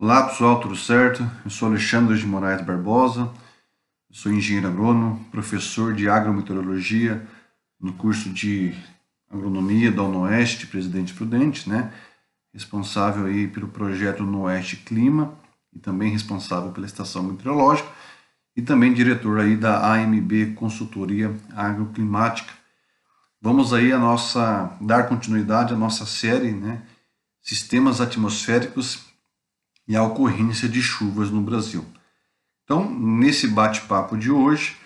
Olá pessoal, tudo certo? Eu sou Alexandre de Moraes Barbosa, sou engenheiro agrônomo, professor de agrometeorologia no curso de agronomia da UnoOeste, Presidente Prudente, né? Responsável aí pelo projeto UnoOeste Clima e também responsável pela estação meteorológica e também diretor aí da AMB Consultoria Agroclimática. Vamos aí dar continuidade à nossa série, né? Sistemas atmosféricos e a ocorrência de chuvas no Brasil. Então, nesse bate-papo de hoje,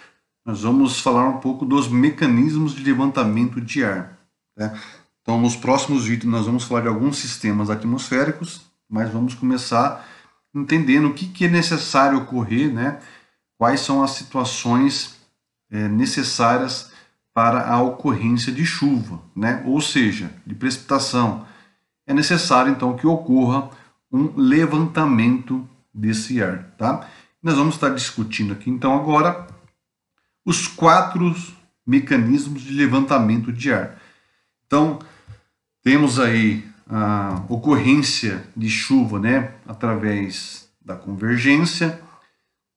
nós vamos falar um pouco dos mecanismos de levantamento de ar. Né? Então, nos próximos vídeos, nós vamos falar de alguns sistemas atmosféricos, mas vamos começar entendendo o que é necessário ocorrer, né? Quais são as situações necessárias para a ocorrência de chuva, né? Ou seja, de precipitação. É necessário, então, que ocorra um levantamento desse ar, tá? Nós vamos estar discutindo aqui, então, agora os 4 mecanismos de levantamento de ar. Então, temos aí a ocorrência de chuva, né, através da convergência,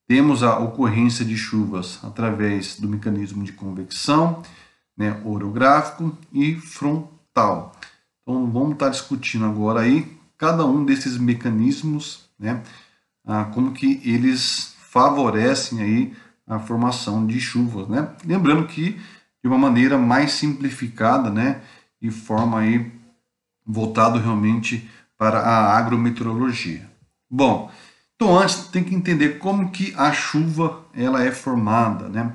temos a ocorrência de chuvas através do mecanismo de convecção, né, orográfico e frontal. Então, vamos estar discutindo agora aí cada um desses mecanismos, né, como que eles favorecem aí a formação de chuvas, né? Lembrando que de uma maneira mais simplificada, né, de forma aí voltado realmente para a agrometeorologia. Bom, então antes tem que entender como que a chuva ela é formada, né?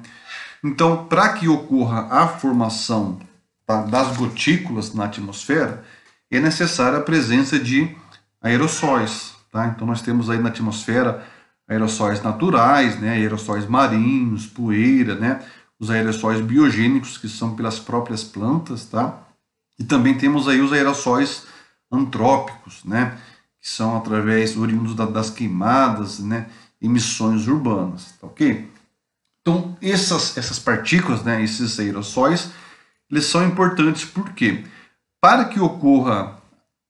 Então, para que ocorra a formação, tá, das gotículas na atmosfera, é necessária a presença de aerossóis, tá? Então nós temos aí na atmosfera aerossóis naturais, né, aerossóis marinhos, poeira, né, os aerossóis biogênicos que são pelas próprias plantas, tá? E também temos aí os aerossóis antrópicos, né, que são através oriundos das queimadas, né, emissões urbanas, tá ok? Então essas partículas, né, esses aerossóis, eles são importantes porque para que ocorra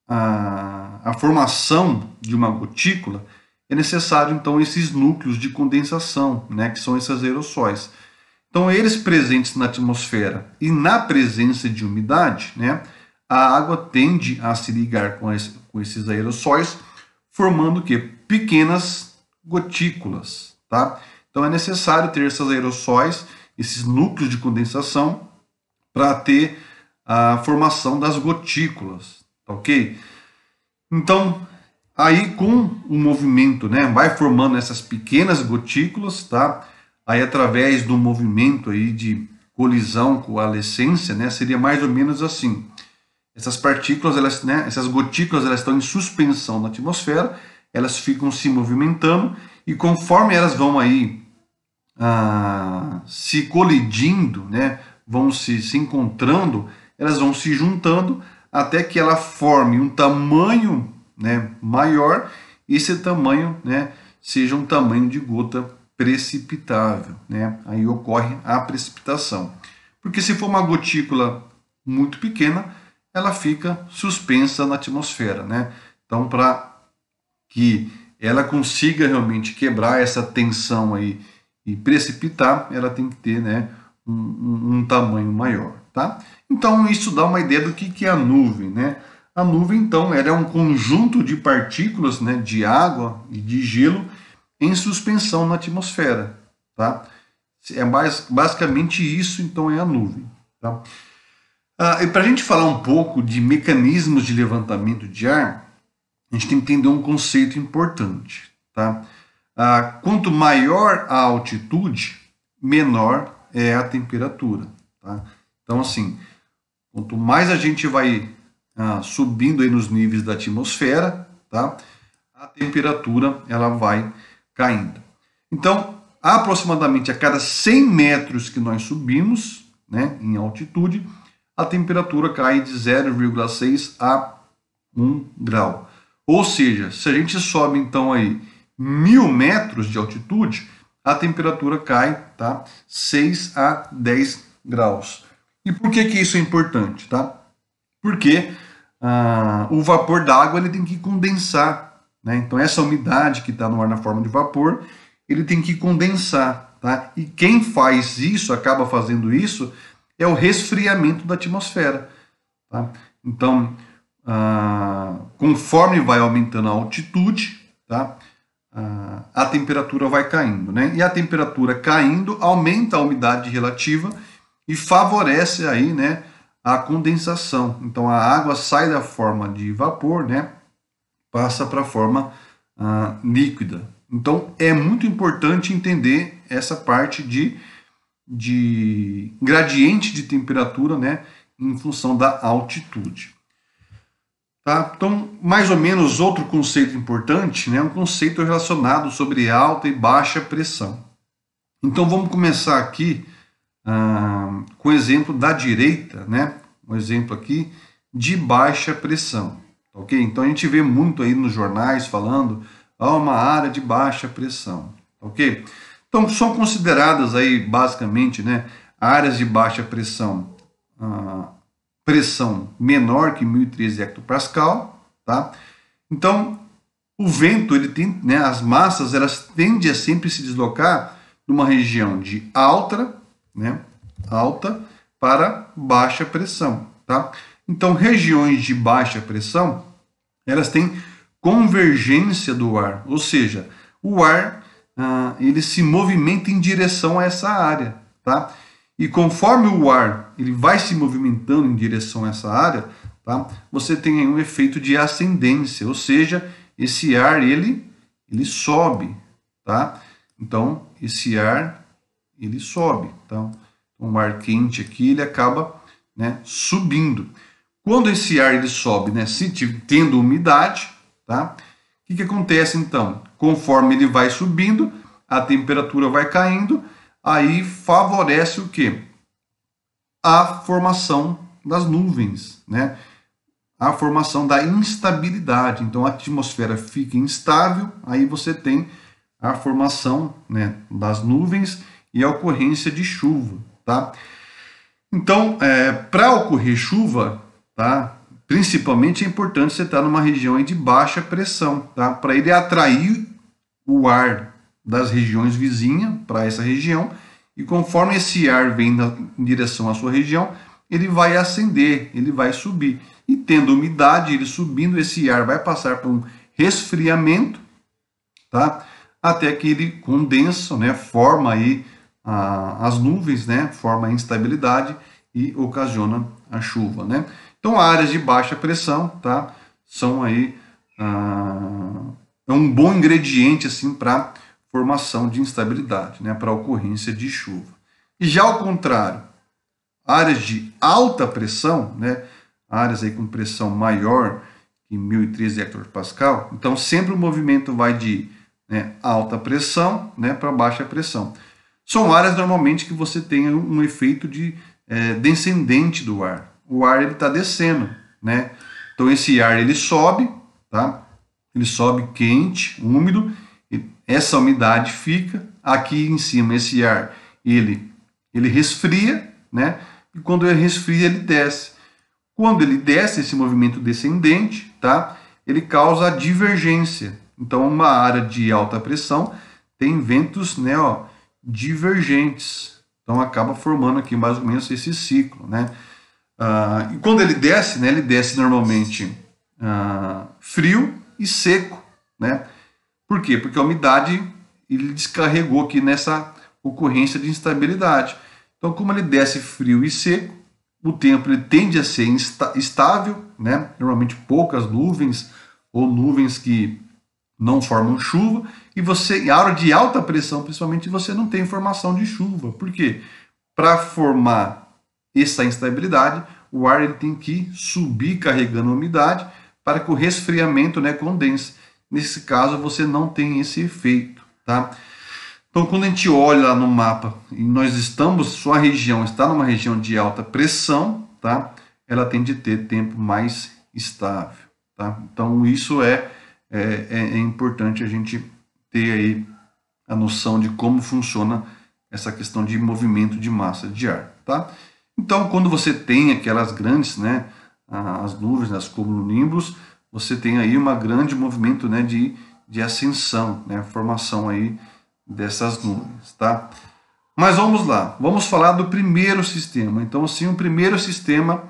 a formação de uma gotícula, é necessário então esses núcleos de condensação, né, que são esses aerossóis. Então, eles presentes na atmosfera e na presença de umidade, né, a água tende a se ligar com esses aerossóis, formando o quê? Pequenas gotículas, tá? Então, é necessário ter esses aerossóis, esses núcleos de condensação, para ter a formação das gotículas, tá ok? Então, aí com o movimento, né, vai formando essas pequenas gotículas, tá? Aí através do movimento aí de colisão com a coalescência, né, seria mais ou menos assim. Essas partículas, elas, né, essas gotículas, elas estão em suspensão na atmosfera, elas ficam se movimentando e conforme elas vão aí se colidindo, né, vão se encontrando, elas vão se juntando até que ela forme um tamanho, né, maior, e esse tamanho, né, seja um tamanho de gota precipitável, né? Aí ocorre a precipitação. Porque se for uma gotícula muito pequena, ela fica suspensa na atmosfera, né? Então, para que ela consiga realmente quebrar essa tensão aí e precipitar, ela tem que ter, né, um tamanho maior, tá? Então, isso dá uma ideia do que é a nuvem, né? A nuvem, então, ela é um conjunto de partículas, né, de água e de gelo em suspensão na atmosfera, tá? É basicamente isso, então, é a nuvem, tá? E para a gente falar um pouco de mecanismos de levantamento de ar, a gente tem que entender um conceito importante, tá? Quanto maior a altitude, menor é a temperatura, tá? Então, assim, quanto mais a gente vai subindo aí nos níveis da atmosfera, tá? A temperatura ela vai caindo. Então, aproximadamente a cada 100 metros que nós subimos, né, em altitude, a temperatura cai de 0,6 a 1 grau. Ou seja, se a gente sobe então aí 1000 metros de altitude, a temperatura cai, tá, 6 a 10 graus. E por que isso é importante, tá? Porque o vapor d'água ele tem que condensar né? Então essa umidade que está no ar na forma de vapor, ele tem que condensar, tá? E quem faz isso, acaba fazendo isso, é o resfriamento da atmosfera, tá? Então, conforme vai aumentando a altitude, tá? A temperatura vai caindo, né? E a temperatura caindo aumenta a umidade relativa e favorece aí, né, a condensação. Então a água sai da forma de vapor, né, passa para a forma líquida. Então é muito importante entender essa parte de gradiente de temperatura, né, em função da altitude. Tá? Então, mais ou menos outro conceito importante, né, um conceito relacionado sobre alta e baixa pressão. Então vamos começar aqui com o exemplo da direita, né, um exemplo aqui de baixa pressão. Ok? Então a gente vê muito aí nos jornais falando uma área de baixa pressão. Ok? Então são consideradas aí basicamente, né, áreas de baixa pressão, pressão menor que 1013 hectopascal, tá? Então o vento, ele tem, né, as massas, elas tendem a sempre se deslocar numa região de alta, né, alta para baixa pressão, tá? Então regiões de baixa pressão, elas têm convergência do ar, ou seja, o ar ele se movimenta em direção a essa área, tá? E conforme o ar ele vai se movimentando em direção a essa área, tá? Você tem aí um efeito de ascendência, ou seja, esse ar ele sobe, tá? Então esse ar ele sobe, tá? Um ar quente aqui ele acaba, né, subindo. Quando esse ar ele sobe, né, tendo umidade, tá? O que acontece então? Conforme ele vai subindo, a temperatura vai caindo, aí favorece o quê? A formação das nuvens, né? A formação da instabilidade. Então a atmosfera fica instável, aí você tem a formação, né, das nuvens e a ocorrência de chuva, tá? Então, para ocorrer chuva, tá? Principalmente é importante você estar numa região de baixa pressão, tá? Para ele atrair o ar das regiões vizinhas para essa região, e conforme esse ar vem em direção à sua região, ele vai ascender, ele vai subir. E tendo umidade, ele subindo, esse ar vai passar por um resfriamento, tá? Até que ele condensa, né? Forma aí as nuvens, né? Forma a instabilidade e ocasiona a chuva, né? Então, áreas de baixa pressão, tá? São aí um bom ingrediente assim para formação de instabilidade, né? Para ocorrência de chuva. E já ao contrário, áreas de alta pressão, né? Áreas aí com pressão maior que 1013 hectopascal, então sempre o movimento vai de, né, alta pressão, né, para baixa pressão. São áreas normalmente que você tem um efeito de descendente do ar. O ar ele está descendo, né? Então esse ar ele sobe, tá? Ele sobe quente, úmido, essa umidade fica aqui em cima. Esse ar ele resfria, né? E quando ele resfria ele desce. Quando ele desce, esse movimento descendente, tá? Ele causa a divergência. Então uma área de alta pressão tem ventos, né, divergentes. Então acaba formando aqui mais ou menos esse ciclo, né? E quando ele desce, né, ele desce normalmente frio e seco, né? Por quê? Porque a umidade ele descarregou aqui nessa ocorrência de instabilidade. Então, como ele desce frio e seco, o tempo ele tende a ser estável, né? Normalmente poucas nuvens ou nuvens que não formam chuva, e em área de alta pressão, principalmente, você não tem formação de chuva. Por quê? Para formar essa instabilidade, o ar ele tem que subir carregando a umidade para que o resfriamento, né, condense. Nesse caso, você não tem esse efeito, tá? Então, quando a gente olha lá no mapa e sua região está numa região de alta pressão, tá? Ela tende a ter tempo mais estável, tá? Então, isso é importante a gente ter aí a noção de como funciona essa questão de movimento de massa de ar, tá? Então, quando você tem aquelas grandes, né, as nuvens, as cumulonimbus, você tem aí um grande movimento, né, de ascensão, né, formação aí dessas nuvens, tá? Mas vamos lá, vamos falar do primeiro sistema. Então, assim, o primeiro sistema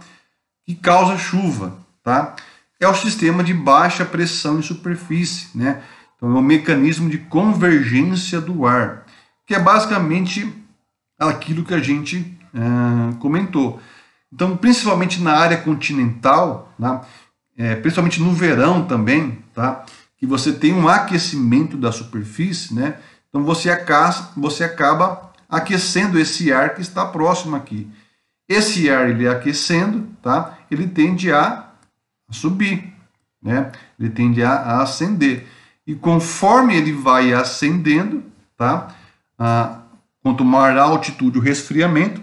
que causa chuva, tá? É o sistema de baixa pressão em superfície, né? Então, é um mecanismo de convergência do ar, que é basicamente aquilo que a gente comentou. Então, principalmente na área continental, tá? Principalmente no verão também, tá? Que você tem um aquecimento da superfície, né? Então, você acaba aquecendo esse ar que está próximo aqui. Esse ar, ele aquecendo, tá? Ele tende a subir, né? Ele tende a ascender. E conforme ele vai ascendendo, tá? Quanto maior a altitude, o resfriamento,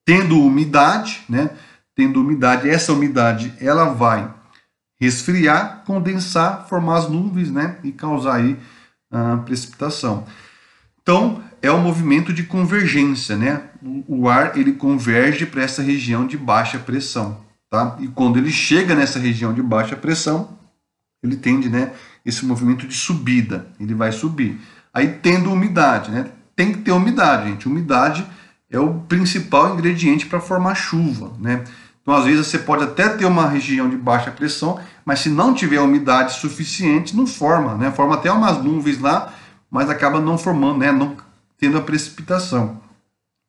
tendo umidade, né? Tendo umidade, essa umidade ela vai resfriar, condensar, formar as nuvens, né? E causar aí precipitação. Então, é um movimento de convergência, né? O ar, ele converge para essa região de baixa pressão, tá? E quando ele chega nessa região de baixa pressão, ele tende, né, esse movimento de subida, ele vai subir. Aí, tendo umidade, né? Tem que ter umidade, gente. Umidade é o principal ingrediente para formar chuva, né? Então, às vezes, você pode até ter uma região de baixa pressão, mas se não tiver umidade suficiente, não forma, né? Forma até umas nuvens lá, mas acaba não formando, né? Não tendo a precipitação,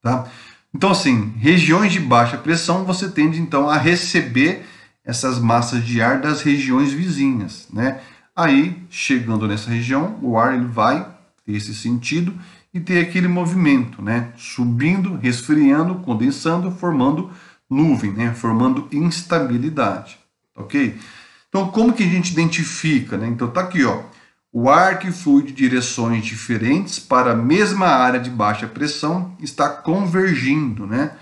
tá? Então, assim, regiões de baixa pressão, você tende, então, a receber essas massas de ar das regiões vizinhas, né? Aí, chegando nessa região, o ar ele vai ter esse sentido e ter aquele movimento, né? Subindo, resfriando, condensando, formando nuvem, né? Formando instabilidade, ok? Então, como que a gente identifica, né? Então, tá aqui, ó. O ar que flui de direções diferentes para a mesma área de baixa pressão está convergindo, né?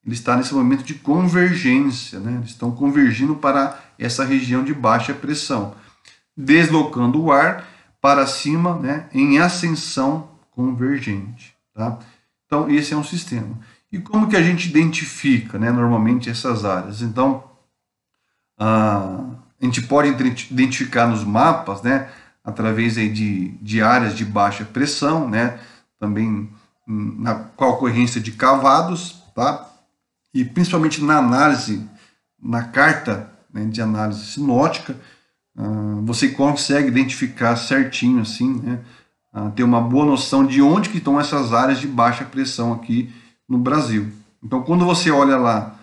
Ele está nesse momento de convergência, né? Eles estão convergindo para essa região de baixa pressão, deslocando o ar para cima, né? Em ascensão convergente, tá? Então, esse é um sistema. E como que a gente identifica, né, normalmente essas áreas? Então, a gente pode identificar nos mapas, né, através aí de áreas de baixa pressão, né, também com a ocorrência de cavados, tá? E principalmente na análise, na carta, né, de análise sinótica, você consegue identificar certinho, assim, né, ter uma boa noção de onde que estão essas áreas de baixa pressão aqui no Brasil. Então, quando você olha lá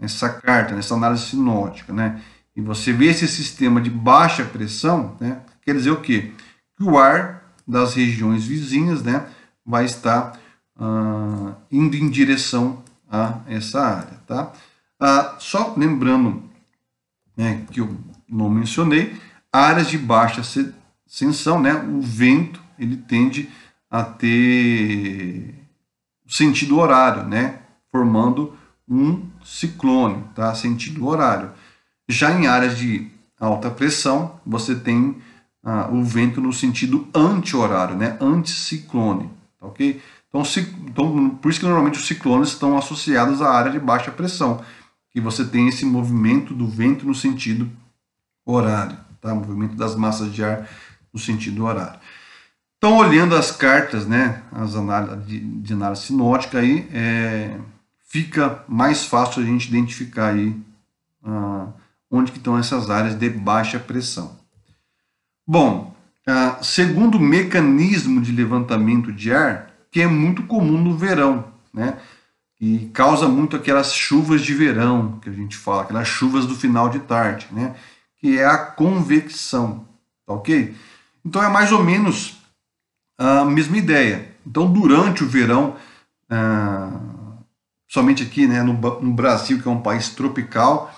essa carta, nessa análise sinótica, né, e você vê esse sistema de baixa pressão, né, quer dizer o quê? Que o ar das regiões vizinhas, né, vai estar indo em direção a essa área, tá? Só lembrando, né, que eu não mencionei, áreas de baixa ascensão, né, o vento ele tende a ter sentido horário, né, formando um ciclone, tá? Sentido horário. Já em áreas de alta pressão, você tem o vento no sentido anti-horário, né? Anticiclone, tá, ok? Então, por isso que normalmente os ciclones estão associados à área de baixa pressão, que você tem esse movimento do vento no sentido horário, tá? Movimento das massas de ar no sentido horário. Então, olhando as cartas, né, as análises de análise sinótica, aí, fica mais fácil a gente identificar aí onde que estão essas áreas de baixa pressão. Bom, segundo mecanismo de levantamento de ar, que é muito comum no verão, né, e causa muito aquelas chuvas de verão, que a gente fala, aquelas chuvas do final de tarde, né, que é a convecção, tá ok? Então, é mais ou menos a mesma ideia. Então, durante o verão, somente aqui, né, no Brasil, que é um país tropical,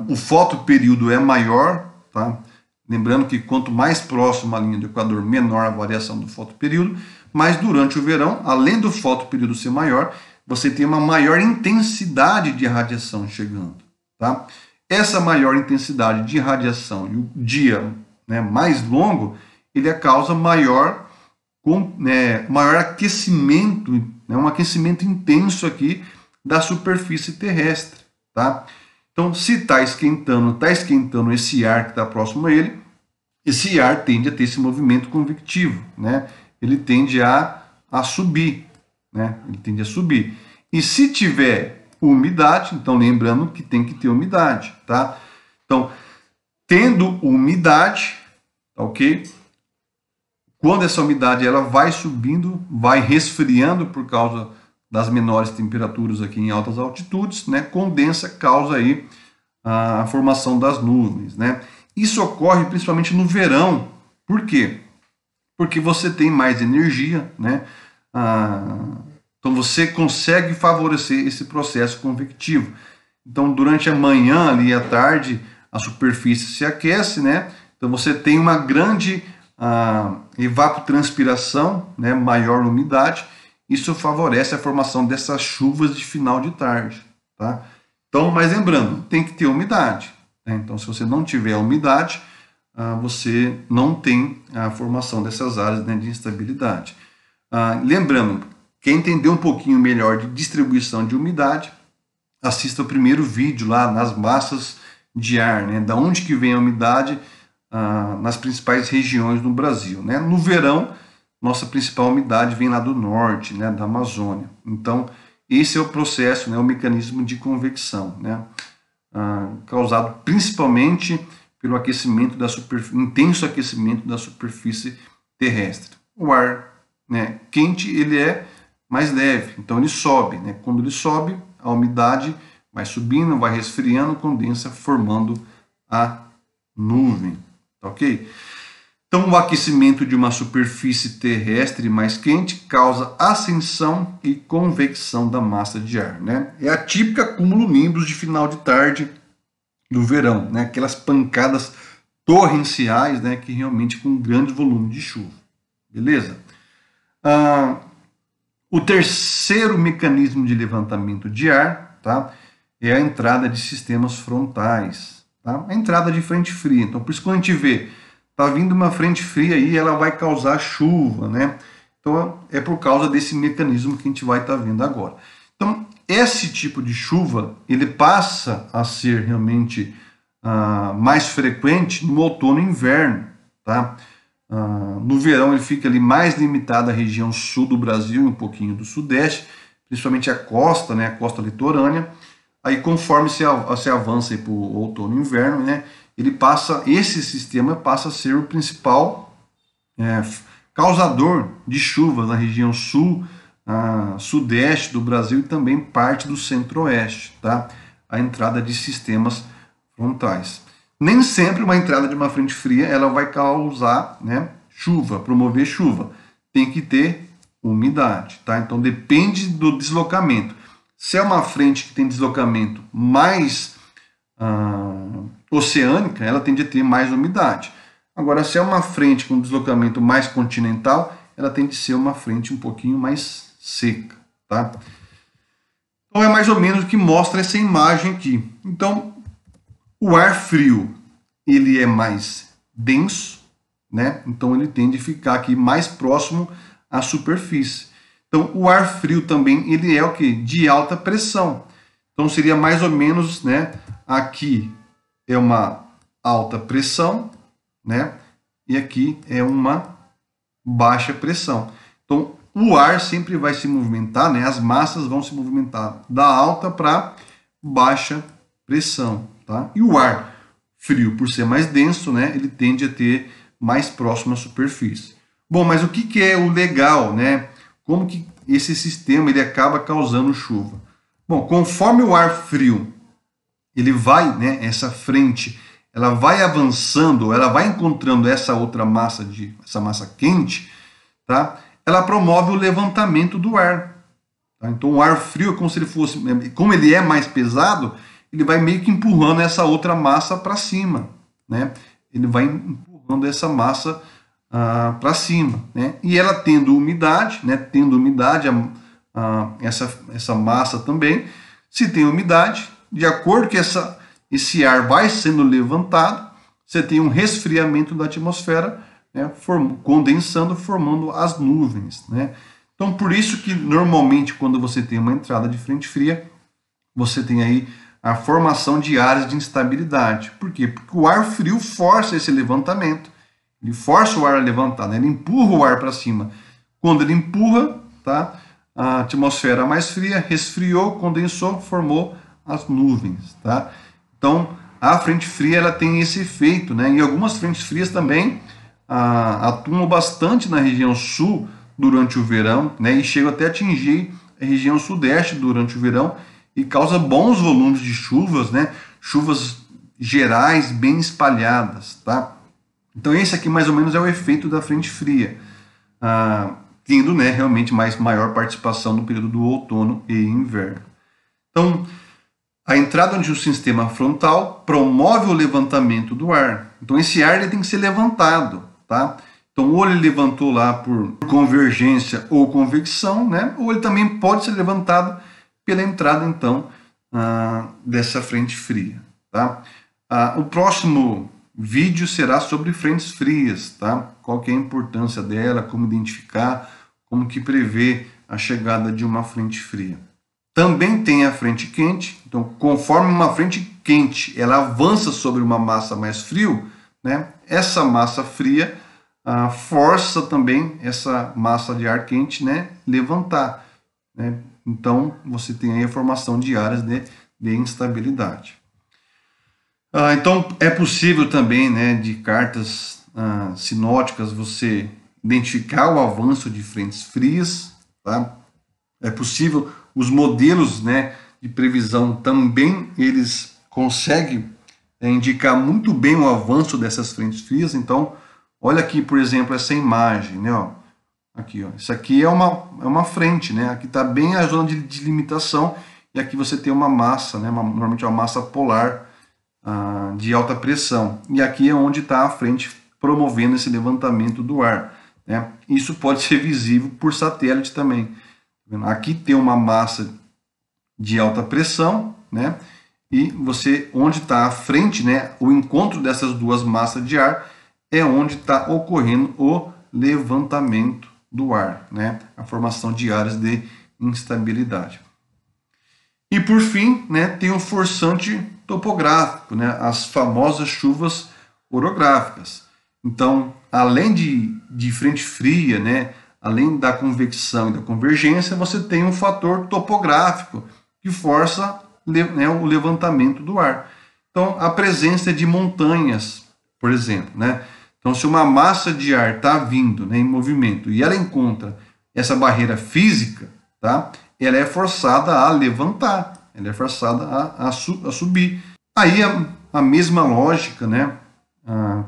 o fotoperíodo é maior, tá? Lembrando que quanto mais próximo à linha do Equador, menor a variação do fotoperíodo, mas durante o verão, além do fotoperíodo ser maior, você tem uma maior intensidade de radiação chegando, tá? Essa maior intensidade de radiação e o dia, né, mais longo, ele causa maior aquecimento, né, um aquecimento intenso aqui da superfície terrestre, tá? Então, se está esquentando esse ar que está próximo a ele, esse ar tende a ter esse movimento convectivo, né? Ele tende a subir, né? Ele tende a subir. E se tiver umidade, então lembrando que tem que ter umidade, tá? Então, tendo umidade, ok? Quando essa umidade ela vai subindo, vai resfriando por causa das menores temperaturas aqui em altas altitudes, né? Condensa, causa aí a formação das nuvens, né? Isso ocorre principalmente no verão. Por quê? Porque você tem mais energia, né? Então você consegue favorecer esse processo convectivo. Então durante a manhã ali à tarde a superfície se aquece, né? Então você tem uma grande evapotranspiração, né? Maior umidade. Isso favorece a formação dessas chuvas de final de tarde, tá? Então, mas lembrando, tem que ter umidade, né? Então, se você não tiver umidade, você não tem a formação dessas áreas, né, de instabilidade. Lembrando, quem entender um pouquinho melhor de distribuição de umidade, assista o primeiro vídeo lá nas massas de ar, né? Da onde que vem a umidade nas principais regiões do Brasil, né? No verão, nossa principal umidade vem lá do norte, né, da Amazônia. Então, esse é o processo, né, o mecanismo de convecção, né, causado principalmente pelo aquecimento da intenso aquecimento da superfície terrestre. O ar, né, quente, ele é mais leve, então ele sobe, né? Quando ele sobe, a umidade vai subindo, vai resfriando, condensa, formando a nuvem, tá ok? Então, o aquecimento de uma superfície terrestre mais quente causa ascensão e convecção da massa de ar, né? É a típica cumulonimbus de final de tarde do verão, né? Aquelas pancadas torrenciais, né? Que realmente com um grande volume de chuva, beleza? O terceiro mecanismo de levantamento de ar, tá? É a entrada de sistemas frontais, tá? A entrada de frente fria. Então, por isso quando a gente vê tá vindo uma frente fria aí, ela vai causar chuva, né? Então, é por causa desse mecanismo que a gente vai estar vendo agora. Então, esse tipo de chuva, ele passa a ser realmente mais frequente no outono e inverno, tá? No verão, ele fica ali mais limitado à região sul do Brasil e um pouquinho do sudeste, principalmente a costa, né? A costa litorânea. Aí, conforme se avança para o outono e inverno, né? Esse sistema passa a ser o principal causador de chuvas na região sul, sudeste do Brasil e também parte do centro-oeste, tá? A entrada de sistemas frontais. Nem sempre uma entrada de uma frente fria ela vai causar, né, chuva, promover chuva. Tem que ter umidade, tá? Então depende do deslocamento. Se é uma frente que tem deslocamento mais oceânica, ela tende a ter mais umidade. Agora, se é uma frente com deslocamento mais continental, ela tende a ser uma frente um pouquinho mais seca, tá? Então é mais ou menos o que mostra essa imagem aqui. Então, o ar frio, ele é mais denso, né? Então ele tende a ficar aqui mais próximo à superfície. Então, o ar frio também, ele é o que? De alta pressão. Então seria mais ou menos, né, aqui é uma alta pressão, né? E aqui é uma baixa pressão. Então, o ar sempre vai se movimentar, né? As massas vão se movimentar da alta para baixa pressão, tá? E o ar frio, por ser mais denso, né, ele tende a ter mais próximo à superfície. Bom, mas o que é o legal, né? Como que esse sistema ele acaba causando chuva? Bom, conforme o ar frio ele vai, né, essa frente, ela vai avançando, ela vai encontrando essa outra massa essa massa quente, tá? Ela promove o levantamento do ar. Tá? Então o ar frio é como se ele fosse, como ele é mais pesado, ele vai meio que empurrando essa outra massa para cima, né? Ele vai empurrando essa massa para cima, né? E ela tendo umidade, né? Tendo umidade, essa massa também, se tem umidade, de acordo que esse ar vai sendo levantado, você tem um resfriamento da atmosfera, né? Condensando, formando as nuvens, né? Então, por isso que normalmente quando você tem uma entrada de frente fria, você tem aí a formação de áreas de instabilidade. Por quê? Porque o ar frio força esse levantamento, ele força o ar a levantar, né? Ele empurra o ar para cima. Quando ele empurra, tá? A atmosfera mais fria resfriou, condensou, formou as nuvens, tá? Então, a frente fria ela tem esse efeito, né? E algumas frentes frias também atuam bastante na região sul durante o verão, né? E chegam até a atingir a região sudeste durante o verão e causa bons volumes de chuvas, né? Chuvas gerais bem espalhadas, tá? Então esse aqui mais ou menos é o efeito da frente fria, tendo, né, realmente maior participação no período do outono e inverno. Então, a entrada de um sistema frontal promove o levantamento do ar. Então esse ar ele tem que ser levantado, tá? Então ou ele levantou lá por convergência ou convecção, né? Ou ele também pode ser levantado pela entrada então dessa frente fria, tá? O próximo vídeo será sobre frentes frias, tá? Qual que é a importância dela, como identificar, como que prevê a chegada de uma frente fria. Também tem a frente quente, então conforme uma frente quente ela avança sobre uma massa mais frio, né? Essa massa fria força também essa massa de ar quente, né, levantar, né? Então você tem aí a formação de áreas de instabilidade. Então é possível também, né, de cartas sinóticas você identificar o avanço de frentes frias, tá? É possível, os modelos, né, de previsão também eles conseguem indicar muito bem o avanço dessas frentes frias. Então olha aqui, por exemplo, essa imagem, né, ó. Aqui, ó. Isso aqui é uma frente, né? Aqui está bem a zona de limitação e aqui você tem uma massa, né? Normalmente uma massa polar de alta pressão. E aqui é onde está a frente promovendo esse levantamento do ar, né? Isso pode ser visível por satélite também. Aqui tem uma massa de alta pressão, né? E você, onde está a frente, né? O encontro dessas duas massas de ar é onde está ocorrendo o levantamento do ar, né? A formação de áreas de instabilidade. E por fim, né, tem o forçante topográfico, né? As famosas chuvas orográficas. Então, além de frente fria, né, além da convecção e da convergência, você tem um fator topográfico que força, né, o levantamento do ar. Então, a presença de montanhas, por exemplo, né? Então, se uma massa de ar está vindo, né, em movimento e ela encontra essa barreira física, tá? Ela é forçada a levantar, ela é forçada a subir. Aí a mesma lógica, né?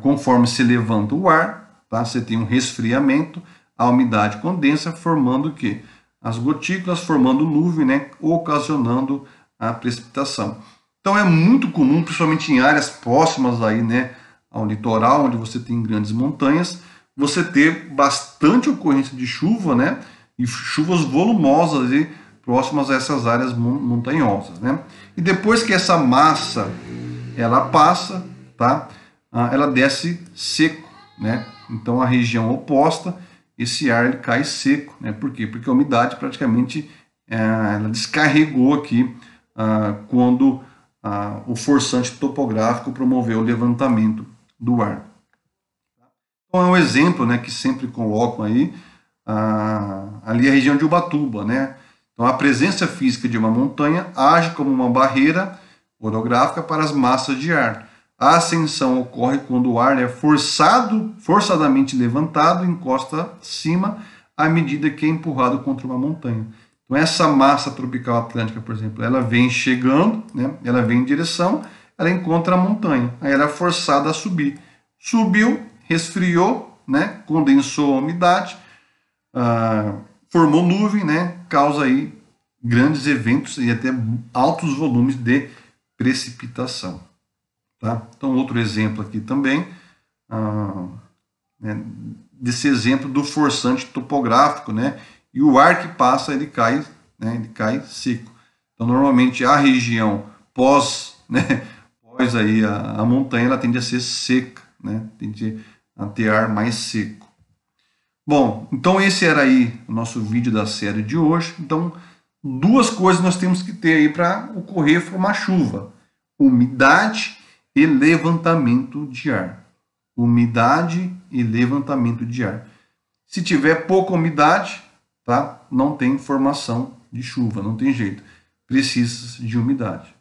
Conforme se levanta o ar, tá? Você tem um resfriamento, a umidade condensa, formando o quê? As gotículas, formando nuvem, né? Ocasionando a precipitação. Então é muito comum, principalmente em áreas próximas aí, né, ao litoral, onde você tem grandes montanhas, você ter bastante ocorrência de chuva, né? E chuvas volumosas e próximas a essas áreas montanhosas, né? E depois que essa massa ela passa, tá? Ela desce seco, né? Então a região oposta, esse ar ele cai seco, né? Por quê? Porque a umidade praticamente ela descarregou aqui quando o forçante topográfico promoveu o levantamento do ar. Então é um exemplo, né, que sempre colocam aí, ali a região de Ubatuba, né? Então a presença física de uma montanha age como uma barreira orográfica para as massas de ar. A ascensão ocorre quando o ar é forçadamente levantado, encosta acima, à medida que é empurrado contra uma montanha. Então essa massa tropical atlântica, por exemplo, ela vem chegando, né? Ela vem em direção, ela encontra a montanha, aí ela é forçada a subir. Subiu, resfriou, né? Condensou a umidade, formou nuvem, né? Causa aí grandes eventos e até altos volumes de precipitação. Tá? Então outro exemplo aqui também, né, desse exemplo do forçante topográfico, né? E o ar que passa ele cai, né? Ele cai seco. Então normalmente a região pós aí a montanha ela tende a ser seca, né? Tende a ter ar mais seco. Bom, então esse era aí o nosso vídeo da série de hoje. Então duas coisas nós temos que ter aí para ocorrer formar chuva: umidade e levantamento de ar. Umidade e levantamento de ar. Se tiver pouca umidade, tá? Não tem formação de chuva, não tem jeito. Precisa de umidade.